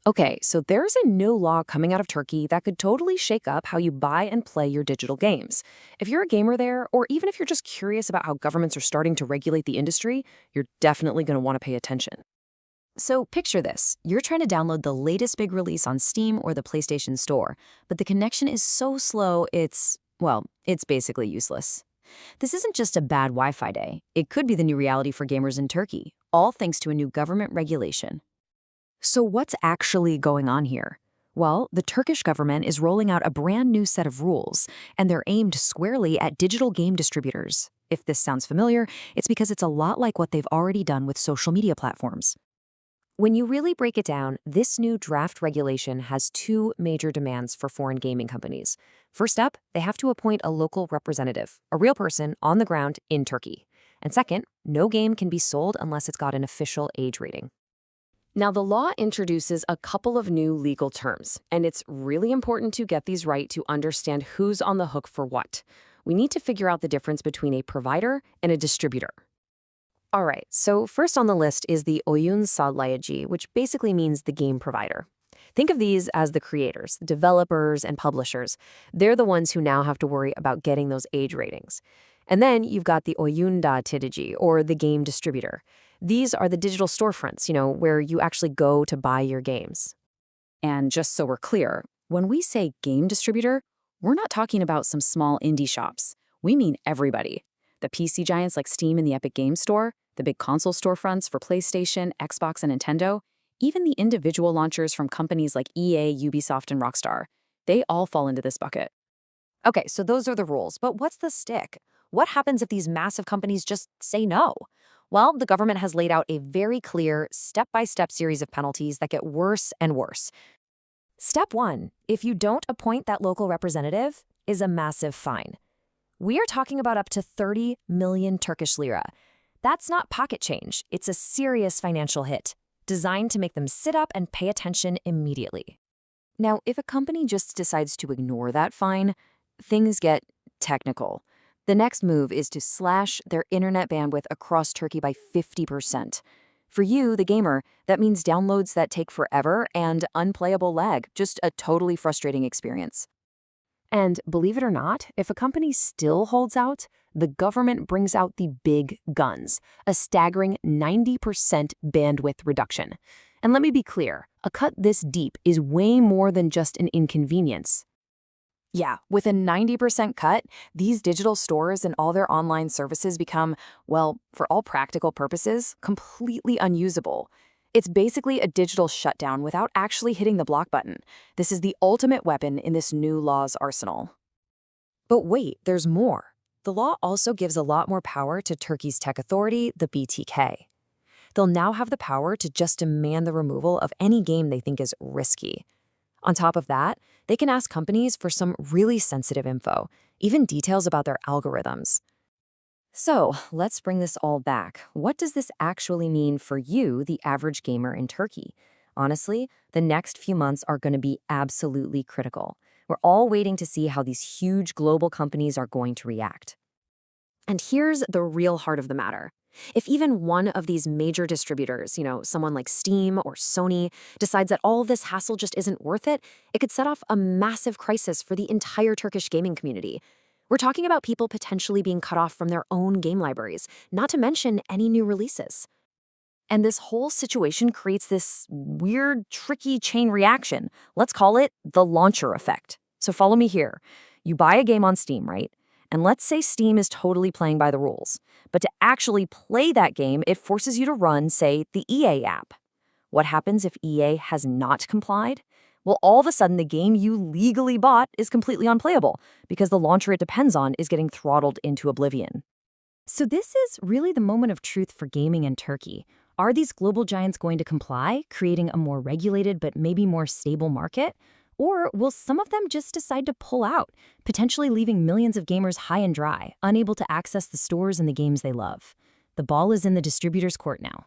Okay, so there's a new law coming out of Turkey that could totally shake up how you buy and play your digital games. If you're a gamer there, or even if you're just curious about how governments are starting to regulate the industry, you're definitely going to want to pay attention. So picture this. You're trying to download the latest big release on Steam or the PlayStation Store, but the connection is so slow it's basically useless. This isn't just a bad Wi-Fi day. It could be the new reality for gamers in Turkey, all thanks to a new government regulation. So, what's actually going on here? Well, the Turkish government is rolling out a brand new set of rules, and they're aimed squarely at digital game distributors. If this sounds familiar, it's because it's a lot like what they've already done with social media platforms. When you really break it down, this new draft regulation has two major demands for foreign gaming companies. First up, they have to appoint a local representative, a real person on the ground in Turkey. And second, no game can be sold unless it's got an official age rating. Now, the law introduces a couple of new legal terms, and it's really important to get these right to understand who's on the hook for what. We need to figure out the difference between a provider and a distributor. All right, so first on the list is the oyun sağlayıcı, which basically means the game provider. Think of these as the creators, developers, and publishers. They're the ones who now have to worry about getting those age ratings. And then you've got the oyun dağıtıcı, or the game distributor. These are the digital storefronts, where you actually go to buy your games. And just so we're clear, when we say game distributor, we're not talking about some small indie shops. We mean everybody. The PC giants like Steam and the Epic Games Store, the big console storefronts for PlayStation, Xbox, and Nintendo, even the individual launchers from companies like EA, Ubisoft, and Rockstar. They all fall into this bucket. Okay, so those are the rules, but what's the stick? What happens if these massive companies just say no? Well, the government has laid out a very clear, step-by-step series of penalties that get worse and worse. Step 1, if you don't appoint that local representative, is a massive fine. We are talking about up to 30 million Turkish lira. That's not pocket change. It's a serious financial hit, designed to make them sit up and pay attention immediately. Now, if a company just decides to ignore that fine, things get technical. The next move is to slash their internet bandwidth across Turkey by 50%. For you, the gamer, that means downloads that take forever and unplayable lag, just a totally frustrating experience. And believe it or not, if a company still holds out, the government brings out the big guns, a staggering 90% bandwidth reduction. And let me be clear, a cut this deep is way more than just an inconvenience. Yeah, with a 90% cut, these digital stores and all their online services become, well, for all practical purposes, completely unusable. It's basically a digital shutdown without actually hitting the block button. This is the ultimate weapon in this new law's arsenal. But wait, there's more. The law also gives a lot more power to Turkey's tech authority, the BTK. They'll now have the power to just demand the removal of any game they think is risky. On top of that, they can ask companies for some really sensitive info, even details about their algorithms. So, let's bring this all back. What does this actually mean for you, the average gamer in Turkey? Honestly, the next few months are going to be absolutely critical. We're all waiting to see how these huge global companies are going to react. And here's the real heart of the matter. If even one of these major distributors, someone like Steam or Sony, decides that all of this hassle just isn't worth it, it could set off a massive crisis for the entire Turkish gaming community. We're talking about people potentially being cut off from their own game libraries, not to mention any new releases. And this whole situation creates this weird, tricky chain reaction. Let's call it the launcher effect. So follow me here. You buy a game on Steam, right? And let's say Steam is totally playing by the rules. But to actually play that game, it forces you to run, say, the EA app. What happens if EA has not complied? Well, all of a sudden, the game you legally bought is completely unplayable because the launcher it depends on is getting throttled into oblivion. So this is really the moment of truth for gaming in Turkey. Are these global giants going to comply, creating a more regulated but maybe more stable market? Or will some of them just decide to pull out, potentially leaving millions of gamers high and dry, unable to access the stores and the games they love? The ball is in the distributor's court now.